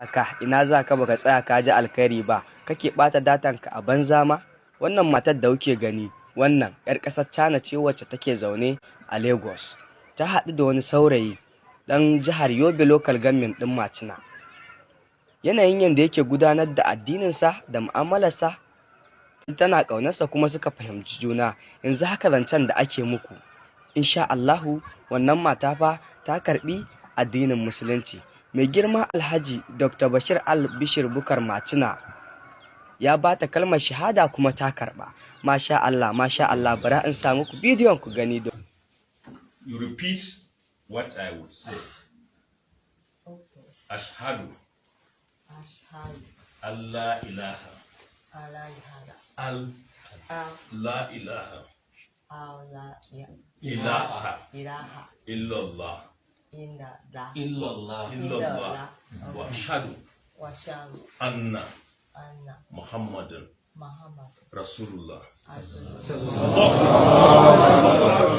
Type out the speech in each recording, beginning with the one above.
Aka ina za ka baka tsaya ka ji alkhairi ba, kake ɓata datanka a banza ma? Wannan matar da kuke gani, wannan 'yar ƙasar China ce wacce take zaune a Lagos. Ta haɗu da wani saurayi ɗan jihar Yobe Local Government ɗin Macina. Yanayin yadda yake gudanar da addininsa da mu'amalarsa, tana ƙaunarsa kuma suka fahimci juna. Yanzu haka zancen da ake muku, insha Allahu wannan mata fa ta karɓi addinin Musulunci. Mai girma Alhaji Dr. Bashir Al-Bishir Bukar Macina ya ba ta kalmar shahada kuma ta karɓa. Masha Allah, masha Allah, bari in sa muku bidiyon ku gani. You repeat what I would say. Okay. Ashhadu Ashhadu Allah ilaha alla ilaha la ilaha alla ilaha ilaha illallah illallah wa ashhadu wa ashhadu anna anna Muhammadan Muhammad Rasulullah.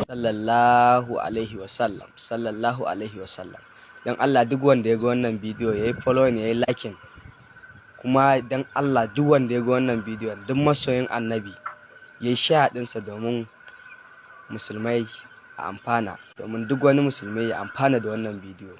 Sallallahu alaihi wasallam, sallallahu alaihi wasallam. Dan Allah duk wanda ya ga wannan bidiyo ya yi following, ya yi liking. Kuma dan Allah duk wanda ya ga wannan bidiyon, duk masoyin annabi ya yi share ɗinsa domin musulmai a amfana, domin duk wani musulmai ya amfana da wannan bidiyo.